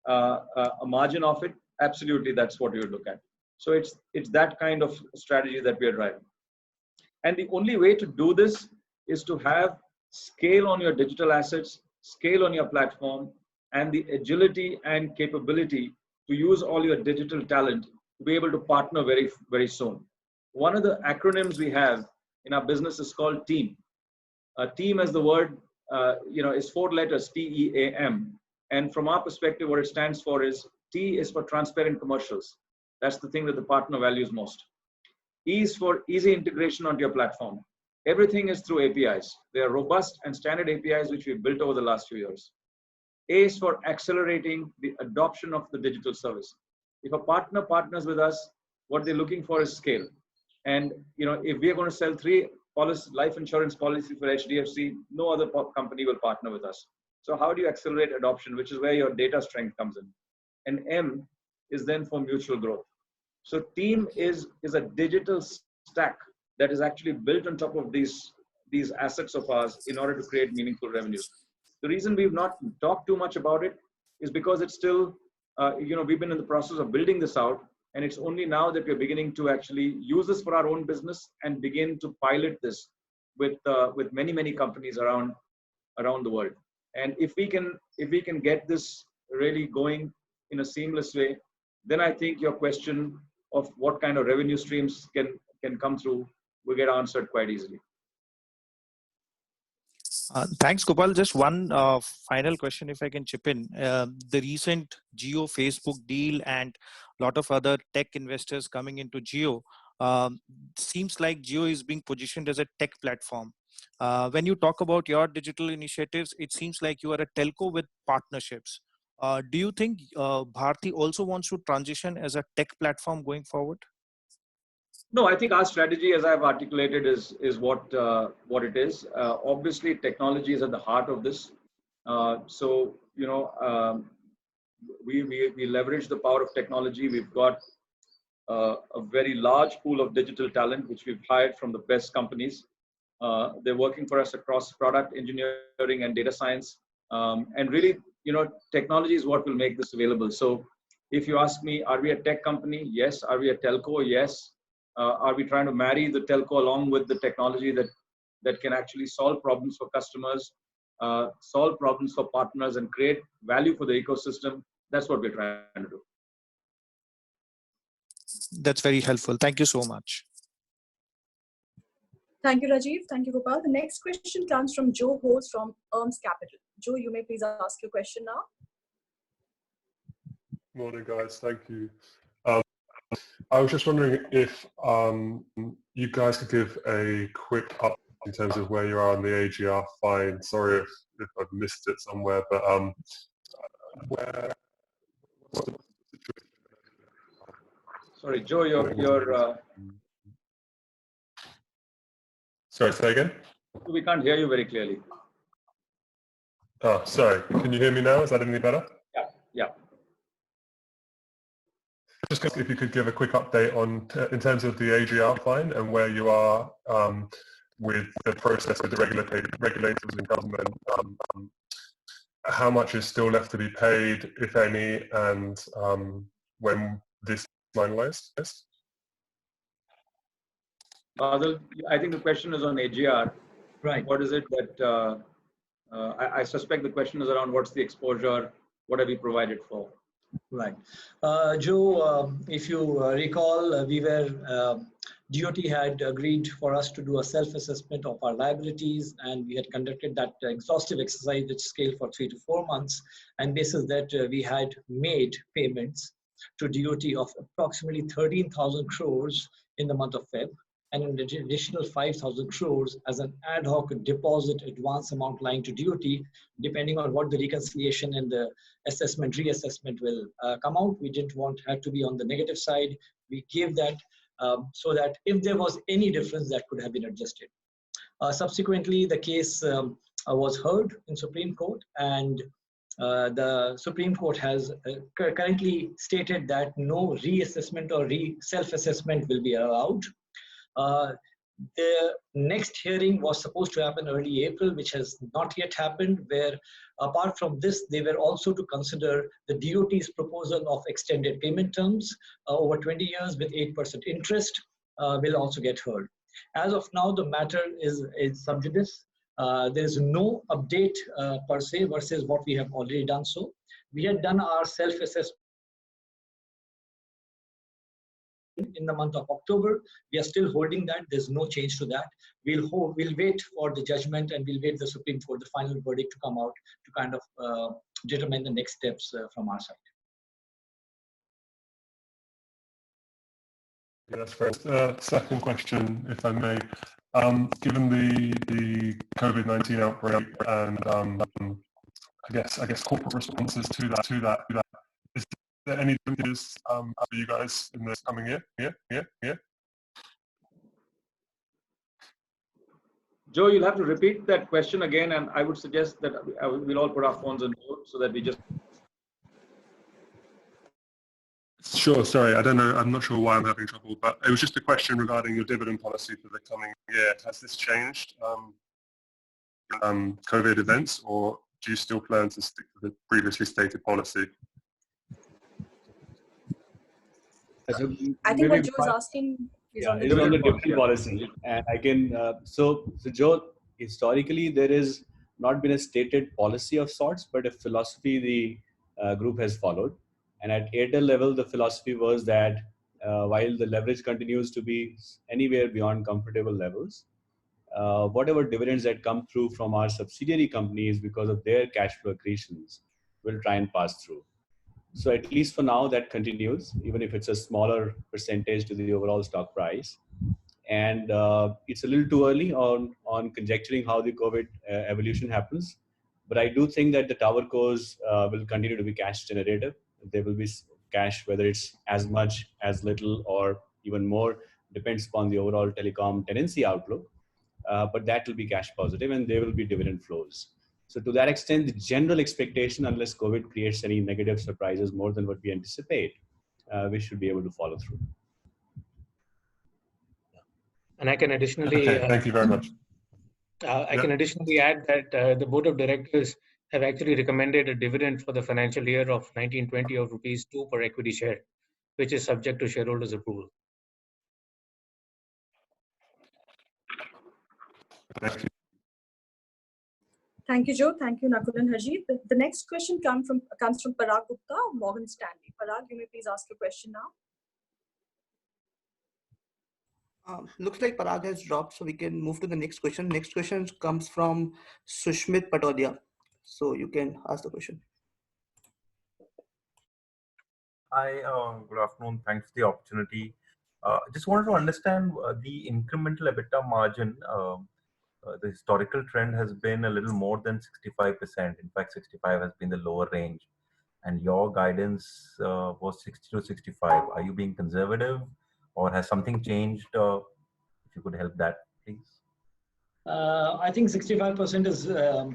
a margin of it? Absolutely, that's what we would look at. So it's that kind of strategy that we are driving. And the only way to do this is to have scale on your digital assets, scale on your platform, and the agility and capability to use all your digital talent to be able to partner very, very soon. One of the acronyms we have in our business is called TEAM. TEAM, as the word, is 4 letters, TEAM. And from our perspective, what it stands for is, T is for transparent commercials. That's the thing that the partner values most. E is for easy integration onto your platform. Everything is through APIs. They are robust and standard APIs, which we've built over the last few years. A is for accelerating the adoption of the digital service. If a partner partners with us, what they're looking for is scale. And if we are going to sell 3 life insurance policies for HDFC, no other company will partner with us. So how do you accelerate adoption, which is where your data strength comes in. And M is then for mutual growth. So TEAM is a digital stack that is actually built on top of these assets of ours in order to create meaningful revenues. The reason we've not talked too much about it is because it's still, we've been in the process of building this out, and it's only now that we're beginning to actually use this for our own business and begin to pilot this with many, many companies around the world. And if we can get this really going in a seamless way, then I think your question of what kind of revenue streams can come through will get answered quite easily. Thanks, Gopal. Just one final question, if I can chip in. The recent Jio Facebook deal and a lot of other tech investors coming into Jio, seems like Jio is being positioned as a tech platform. When you talk about your digital initiatives, it seems like you are a telco with partnerships. Do you think Bharti also wants to transition as a tech platform going forward? No, I think our strategy, as I've articulated, is what it is. Obviously, technology is at the heart of this. We leverage the power of technology. We've got a very large pool of digital talent, which we've hired from the best companies. They're working for us across product engineering and data science. And really, technology is what will make this available. So if you ask me, are we a tech company? Yes. Are we a telco? Yes. Are we trying to marry the telco along with the technology that can actually solve problems for customers? solve problems for partners and create value for the ecosystem. That's what we're trying to do. That's very helpful. Thank you so much. Thank you, Rajiv. Thank you, Gopal. The next question comes from Joe Hose from Erms Capital. Joe, you may please ask your question now. Morning, guys. Thank you. I was just wondering if you guys could give a quick update in terms of where you are on the AGR fine. Sorry if I've missed it somewhere, but where? Sorry, Joe, you're Sorry, say again? we can't hear you very clearly. Oh, sorry. Can you hear me now? Is that any better? Yeah. Just if you could give a quick update on, in terms of the AGR fine and where you are with the process with the regulators and government, how much is still left to be paid, if any, and when this is finalized? Yes. Badal, I think the question is on AGR. Right. What is it that I suspect the question is around what's the exposure, what have you provided for? Right. Joe, if you recall, we were, DOT had agreed for us to do a self-assessment of our liabilities, and we had conducted that exhaustive exercise which scaled for 3 to 4 months. And basis that we had made payments to DOT of approximately 13,000 crores in the month of Feb, and an additional 5,000 crores as an ad hoc deposit advance amount lying to DOT, depending on what the reconciliation and the assessment, reassessment will come out. We didn't want had to be on the negative side. We gave that so that if there was any difference, that could have been adjusted. Subsequently, the case was heard in Supreme Court, and the Supreme Court has currently stated that no reassessment or self-assessment will be allowed. The next hearing was supposed to happen early April, which has not yet happened, where apart from this, they were also to consider the DOT's proposal of extended payment terms over 20 years with 8% interest will also get heard. As of now, the matter is sub judice. There is no update per se versus what we have already done so. We had done our self-assessment in the month of October. We are still holding that. There's no change to that. We'll wait for the judgment, and we'll wait the Supreme Court, the final verdict to come out to kind of determine the next steps from our side. Yeah, that's great. Second question, if I may. Given the COVID-19 outbreak and I guess corporate responses to that, is there any changes for you guys in this coming year? Yeah. Joe, you'll have to repeat that question again, and I would suggest that we'll all put our phones on mute so that we just... Sure, sorry, I don't know, I'm not sure why I'm having trouble, but it was just a question regarding your dividend policy for the coming year. Has this changed COVID events, or do you still plan to stick to the previously stated policy? I think what Joe is asking is on the dividend policy. And I can, so Joe, historically, there is not been a stated policy of sorts, but a philosophy the group has followed. And at Airtel level, the philosophy was that while the leverage continues to be anywhere beyond comfortable levels, whatever dividends that come through from our subsidiary companies because of their cash flow accretions, we'll try and pass through. So at least for now, that continues, even if it's a smaller percentage to the overall stock price. And it's a little too early on conjecturing how the COVID evolution happens. But I do think that the towercos will continue to be cash generative. There will be cash, whether it's as much, as little, or even more, depends upon the overall telecom tenancy outlook. But that will be cash positive, and there will be dividend flows. So to that extent, the general expectation, unless COVID creates any negative surprises more than what we anticipate, we should be able to follow through. And I can additionally, okay, thank you very much. I can additionally add that the board of directors have actually recommended a dividend for the financial year of 1920 of rupees 2 per equity share, which is subject to shareholders' approval. Thank you. Thank you, Joe. Thank you, Nakul and Harjeet. The next question comes from Parag Gupta of Morgan Stanley. Parag, you may please ask your question now. Looks like Parag has dropped, so we can move to the next question. Next question comes from Sushmit Patodia. So you can ask the question. Hi, good afternoon. Thanks for the opportunity. Just wanted to understand the incremental EBITDA margin. The historical trend has been a little more than 65%. In fact, 65 has been the lower range. And your guidance was 60 to 65. Are you being conservative or has something changed? If you could help that, please. I think 65% is a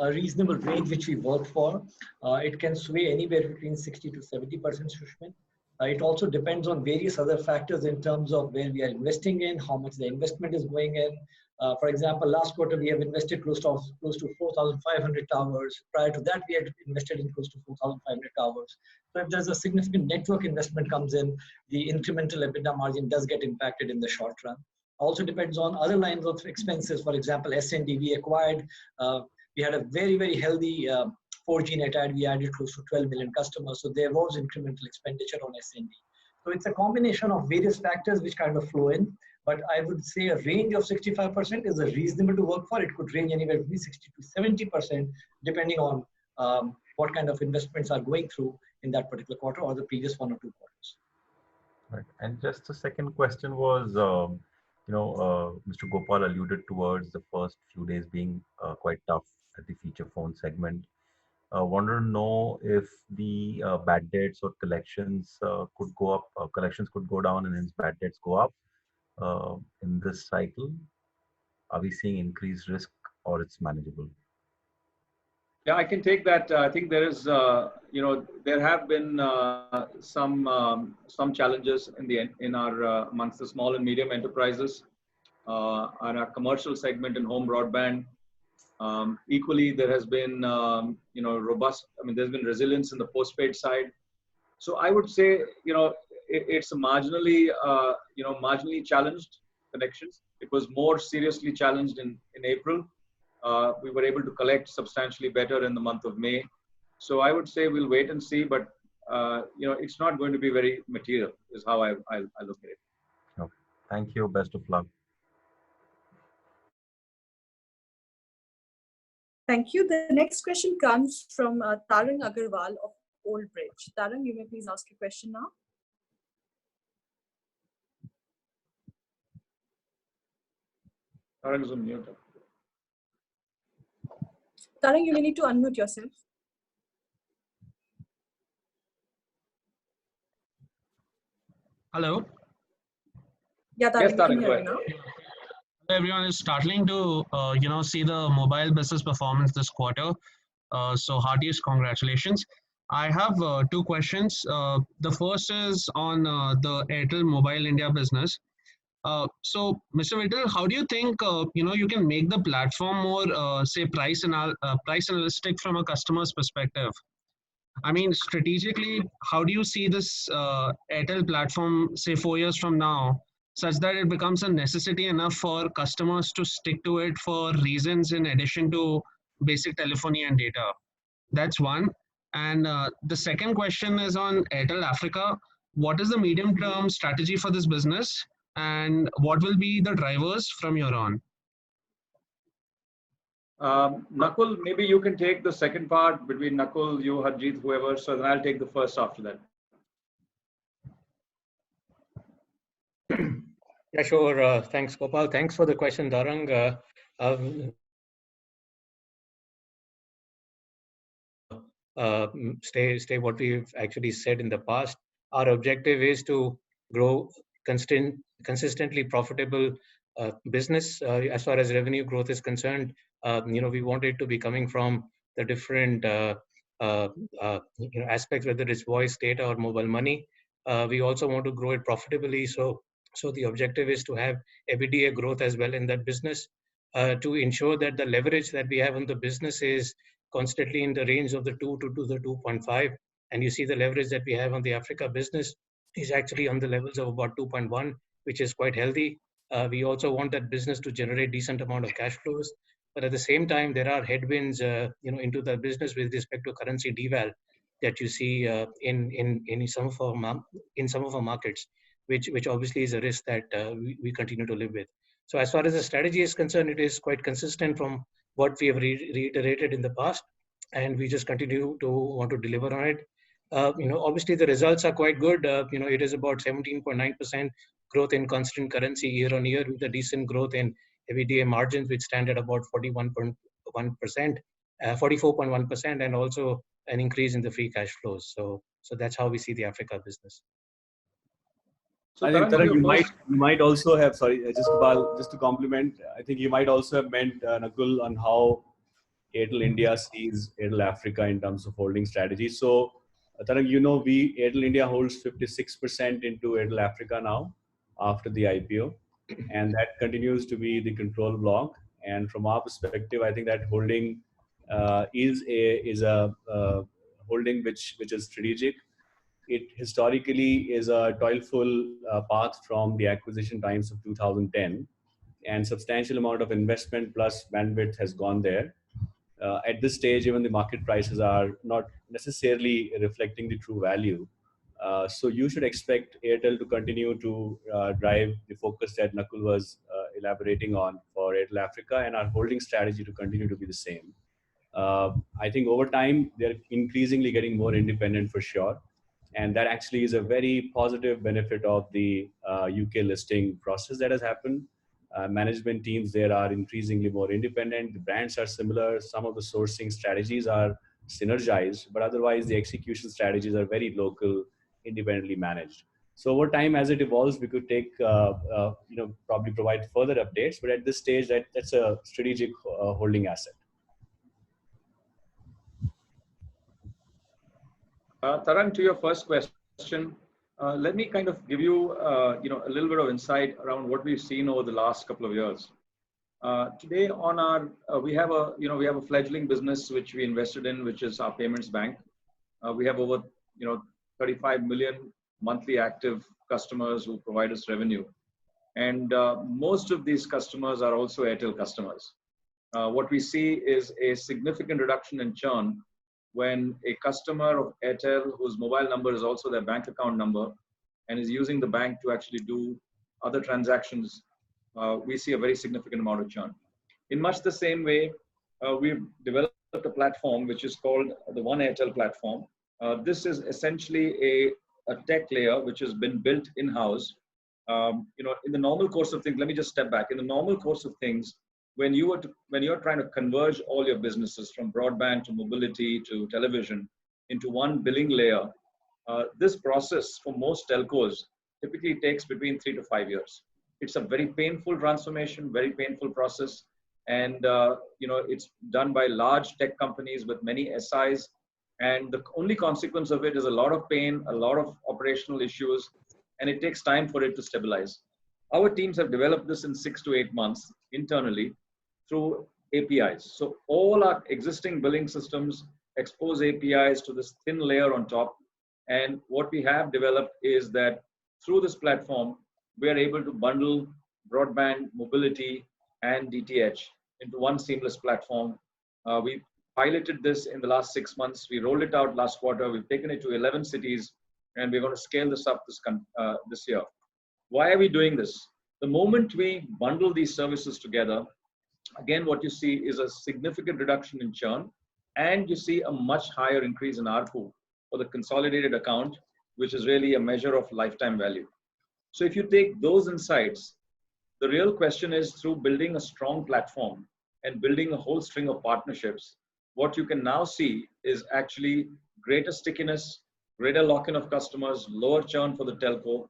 reasonable range which we work for. It can sway anywhere between 60 to 70%, Sushmit. It also depends on various other factors in terms of where we are investing in, how much the investment is going in. For example, last quarter we have invested close to 4,500 towers. Prior to that, we had invested in close to 4,500 towers. So if there's a significant network investment comes in, the incremental EBITDA margin does get impacted in the short run. Also depends on other lines of expenses. For example, S&D we acquired. We had a very, very healthy 4G net add. We added close to 12 million customers. So there was incremental expenditure on S&D. So it's a combination of various factors which kind of flow in. But I would say a range of 65% is a reasonable to work for. It could range anywhere between 60 to 70%, depending on what kind of investments are going through in that particular quarter or the previous 1 or 2 quarters. Right. And just the second question was, Mr. Gopal alluded towards the first few days being quite tough at the feature phone segment. Wanted to know if the bad debts or collections could go up, collections could go down and hence bad debts go up in this cycle. Are we seeing increased risk or it's manageable? Yeah, I can take that. I think there is, there have been some challenges in our amongst the small and medium enterprises, on our commercial segment and home broadband. Equally, there has been, robust. I mean, there's been resilience in the postpaid side. So I would say, it's a marginally, marginally challenged connections. It was more seriously challenged in April. We were able to collect substantially better in the month of May. So I would say we'll wait and see, but it's not going to be very material is how I look at it. Okay. Thank you. Best of luck. Thank you. The next question comes from Tarang Agarwal of Old Bridge. Tarang, you may please ask your question now. Tarang is on mute. Tarang, you may need to unmute yourself. Hello. Yeah, Tarang, yes, we Tarang, can hear you now. Everyone, is startling to see the mobile business performance this quarter. So heartiest congratulations. I have 2 questions. The first is on the Airtel Mobile India business. So, Mr. Vittal, how do you think you can make the platform more, say, price analytic from a customer's perspective? I mean, strategically, how do you see this Airtel platform, say, 4 years from now, such that it becomes a necessity enough for customers to stick to it for reasons in addition to basic telephony and data? That's one. And the second question is on Airtel Africa. What is the medium-term strategy for this business? And what will be the drivers from here on? Nakul, maybe you can take the second part between Nakul, you, Harjeet, whoever. So then I'll take the first after that. Yeah, sure. Thanks, Gopal. Thanks for the question, Tarang. Stay what we've actually said in the past. Our objective is to grow consistently profitable business. As far as revenue growth is concerned, we want it to be coming from the different aspects, whether it's voice, data, or mobile money. We also want to grow it profitably. So the objective is to have EBITDA growth as well in that business, to ensure that the leverage that we have on the business is constantly in the range of the 2 to the 2.5. And you see the leverage that we have on the Africa business is actually on the levels of about 2.1, which is quite healthy. We also want that business to generate decent amount of cash flows. But at the same time, there are headwinds, into the business with respect to currency deval that you see in some of our markets, which obviously is a risk that we continue to live with. So as far as the strategy is concerned, it is quite consistent from what we have reiterated in the past, and we just continue to want to deliver on it. Obviously the results are quite good. It is about 17.9% growth in constant currency year on year, with a decent growth in EBITDA margins, which stand at about 41.1%, 44.1%, and also an increase in the free cash flows. So that's how we see the Africa business. So I think Tarang, you might also have, just to compliment, I think you might also have meant, Nakul, on how Airtel India sees Airtel Africa in terms of holding strategy. So Tarang, Airtel India holds 56% into Airtel Africa now after the IPO, and that continues to be the control block. And from our perspective, I think that holding is a holding which is strategic. It historically is a toilful path from the acquisition times of 2010, and substantial amount of investment plus bandwidth has gone there. At this stage, even the market prices are not necessarily reflecting the true value. So you should expect Airtel to continue to drive the focus that Nakul was elaborating on for Airtel Africa, and our holding strategy to continue to be the same. I think over time, they're increasingly getting more independent for sure. And that actually is a very positive benefit of the UK listing process that has happened. Management teams there are increasingly more independent. The brands are similar. Some of the sourcing strategies are synergized, but otherwise the execution strategies are very local, independently managed. So over time, as it evolves, we could take, probably provide further updates. But at this stage, that's a strategic holding asset. Tarang, to your first question, let me kind of give you, a little bit of insight around what we've seen over the last couple of years. Today, on our, we have a fledgling business which we invested in, which is our payments bank. We have over, 35 million monthly active customers who provide us revenue, and most of these customers are also Airtel customers. What we see is a significant reduction in churn when a customer of Airtel, whose mobile number is also their bank account number, and is using the bank to actually do other transactions, we see a very significant amount of churn. In much the same way, we've developed a platform which is called the One Airtel platform. This is essentially a tech layer which has been built in-house. In the normal course of things, let me just step back. In the normal course of things, when you're trying to converge all your businesses from broadband to mobility to television into one billing layer, this process for most telcos typically takes between 3 to 5 years. It's a very painful transformation, very painful process, and it's done by large tech companies with many SIs. And the only consequence of it is a lot of pain, a lot of operational issues, and it takes time for it to stabilize. Our teams have developed this in 6 to 8 months internally through APIs. So all our existing billing systems expose APIs to this thin layer on top. And what we have developed is that through this platform, we are able to bundle broadband, mobility, and DTH into one seamless platform. We piloted this in the last 6 months. We rolled it out last quarter. We've taken it to 11 cities, and we're going to scale this up this year. Why are we doing this? The moment we bundle these services together, again, what you see is a significant reduction in churn, and you see a much higher increase in ARPU for the consolidated account, which is really a measure of lifetime value. So if you take those insights, the real question is, through building a strong platform and building a whole string of partnerships, what you can now see is actually greater stickiness, greater lock-in of customers, lower churn for the telco,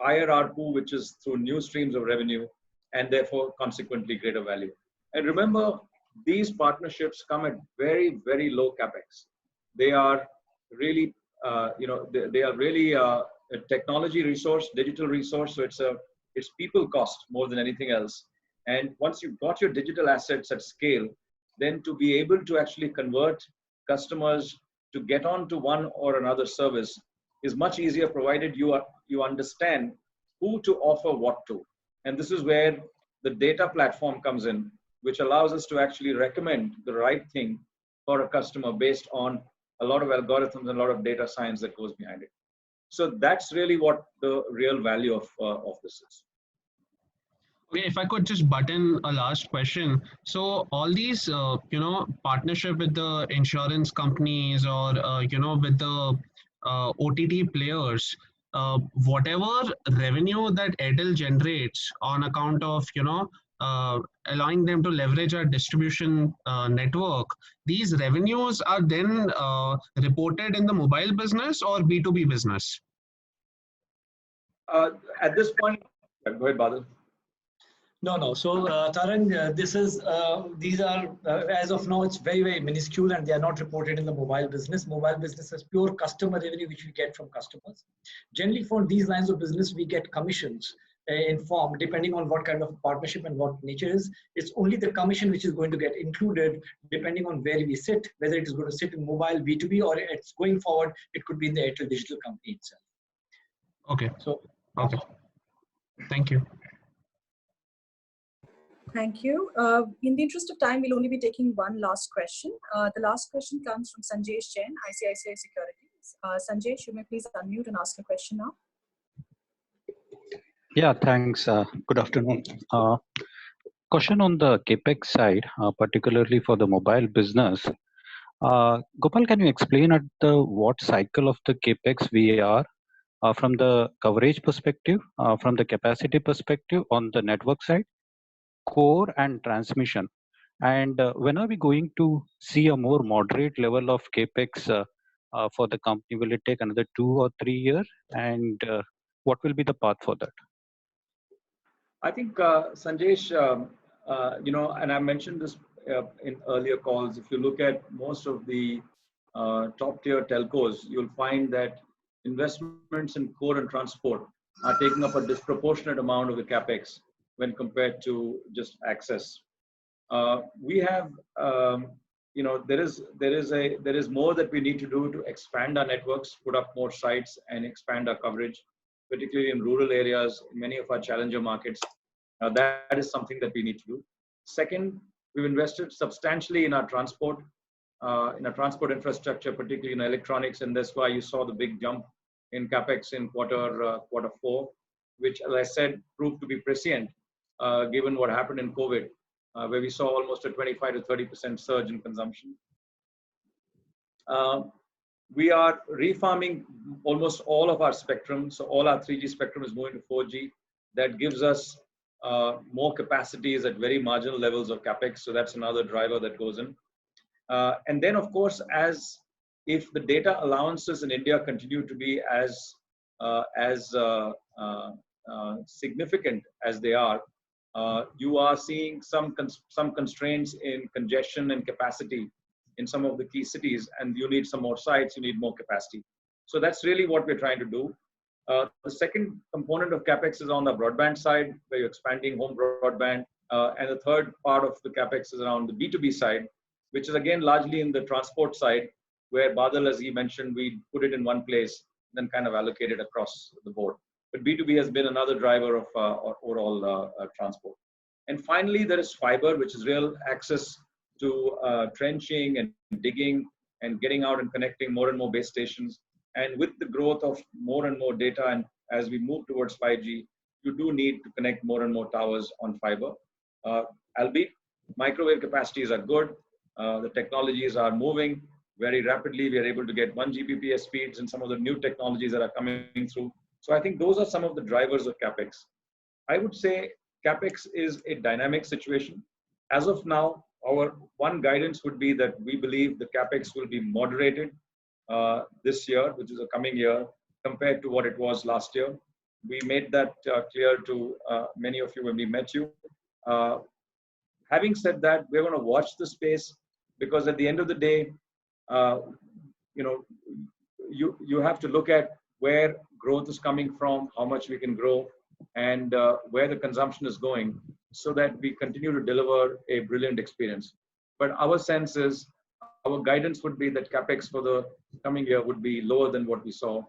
higher ARPU, which is through new streams of revenue, and therefore consequently greater value. And remember, these partnerships come at very, very low Capex. They are really, they are really a technology resource, digital resource. So it's people cost more than anything else. And once you've got your digital assets at scale, then to be able to actually convert customers to get on to one or another service is much easier, provided you understand who to offer what to. And this is where the data platform comes in, which allows us to actually recommend the right thing for a customer based on a lot of algorithms and a lot of data science that goes behind it. So that's really what the real value of this is. Okay, if I could just butt in a last question. So all these, partnership with the insurance companies or, with the OTT players, whatever revenue that Airtel generates on account of, allowing them to leverage our distribution network, these revenues are then reported in the mobile business or B2B business? At this point, go ahead, Badal. No. So, Tarang, these are, as of now, it's very, very minuscule and they are not reported in the mobile business. Mobile business is pure customer revenue, which we get from customers. Generally, for these lines of business, we get commissions in form, depending on what kind of partnership and what nature is. It's only the commission which is going to get included, depending on where we sit, whether it is going to sit in mobile B2B or it's going forward, it could be in the Airtel Digital company itself. Okay. So, okay. Thank you. Thank you. In the interest of time, we'll only be taking one last question. The last question comes from Sanjesh Jain, ICICI Securities. Sanjesh, you may please unmute and ask a question now. Yeah, thanks. Good afternoon. Question on the Capex side, particularly for the mobile business. Gopal, can you explain at what cycle of the Capex we are from the coverage perspective, from the capacity perspective on the network side, core and transmission? And when are we going to see a more moderate level of Capex for the company? Will it take another 2 or 3 years? And what will be the path for that? I think, Sanjesh, and I mentioned this in earlier calls, if you look at most of the top tier telcos, you'll find that investments in core and transport are taking up a disproportionate amount of the Capex when compared to just access. We have, there is more that we need to do to expand our networks, put up more sites and expand our coverage, particularly in rural areas, in many of our challenger markets. That is something that we need to do. Second, we've invested substantially in our transport infrastructure, particularly in electronics, and that's why you saw the big jump in Capex in quarter 4, which, as I said, proved to be prescient, given what happened in COVID, where we saw almost a 25 to 30% surge in consumption. We are refarming almost all of our spectrum. So all our 3G spectrum is moving to 4G. That gives us more capacities at very marginal levels of Capex. So that's another driver that goes in. And then, of course, if the data allowances in India continue to be as significant as they are, you are seeing some constraints in congestion and capacity in some of the key cities, and you need some more sites, you need more capacity. So that's really what we're trying to do. The second component of Capex is on the broadband side, where you're expanding home broadband. And the third part of the Capex is around the B2B side, which is again largely in the transport side, where Badal, as he mentioned, we put it in one place, then kind of allocate it across the board. But B2B has been another driver of overall transport. And finally, there is fiber, which is real access to trenching and digging and getting out and connecting more and more base stations. And with the growth of more and more data, and as we move towards 5G, you do need to connect more and more towers on fiber. Albeit, microwave capacities are good. The technologies are moving very rapidly. We are able to get 1 Gbps speeds and some of the new technologies that are coming through. So I think those are some of the drivers of Capex. I would say Capex is a dynamic situation. As of now, our one guidance would be that we believe the Capex will be moderated this year, which is a coming year, compared to what it was last year. We made that clear to many of you when we met you. Having said that, we're going to watch the space, because at the end of the day, you have to look at where growth is coming from, how much we can grow, and where the consumption is going, so that we continue to deliver a brilliant experience. But our sense is, our guidance would be that Capex for the coming year would be lower than what we saw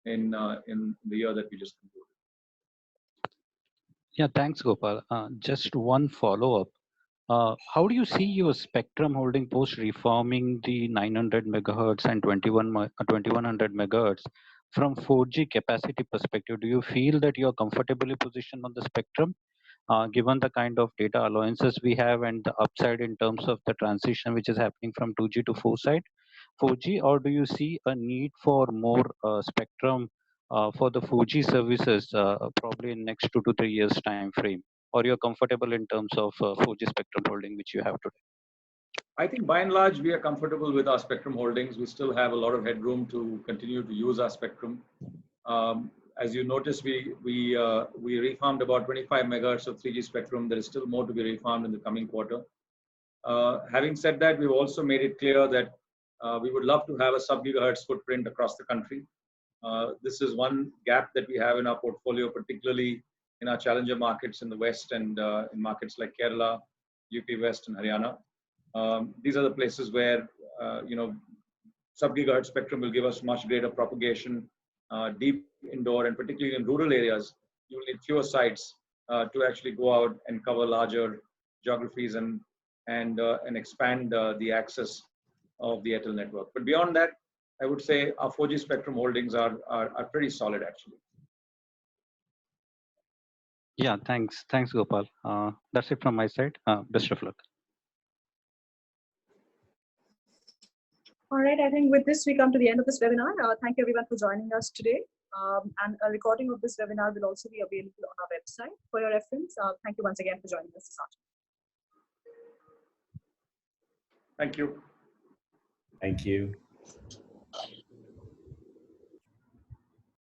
in the year that we just concluded. Yeah, thanks, Gopal. Just one follow-up. How do you see your spectrum holding post reforming the 900 megahertz and 2100 megahertz from 4G capacity perspective? Do you feel that you are comfortably positioned on the spectrum, given the kind of data allowances we have and the upside in terms of the transition which is happening from 2G to 4G, or do you see a need for more spectrum for the 4G services probably in next 2 to 3 years time frame, or you're comfortable in terms of 4G spectrum holding which you have today? I think by and large, we are comfortable with our spectrum holdings. We still have a lot of headroom to continue to use our spectrum. As you notice, we refarmed about 25 megahertz of 3G spectrum. There is still more to be refarmed in the coming quarter. Having said that, we've also made it clear that we would love to have a sub-gigahertz footprint across the country. This is one gap that we have in our portfolio, particularly in our challenger markets in the West and in markets like Kerala, UP West and Haryana. These are the places where, sub-gigahertz spectrum will give us much greater propagation, deep indoor, and particularly in rural areas, you will need fewer sites to actually go out and cover larger geographies and expand the access of the Airtel network. But beyond that, I would say our 4G spectrum holdings are pretty solid actually. Yeah, thanks, Gopal. That's it from my side. Best of luck. All right, I think with this we come to the end of this webinar. Thank you everyone for joining us today. And a recording of this webinar will also be available on our website for your reference. Thank you once again for joining us this afternoon. Thank you. Thank you.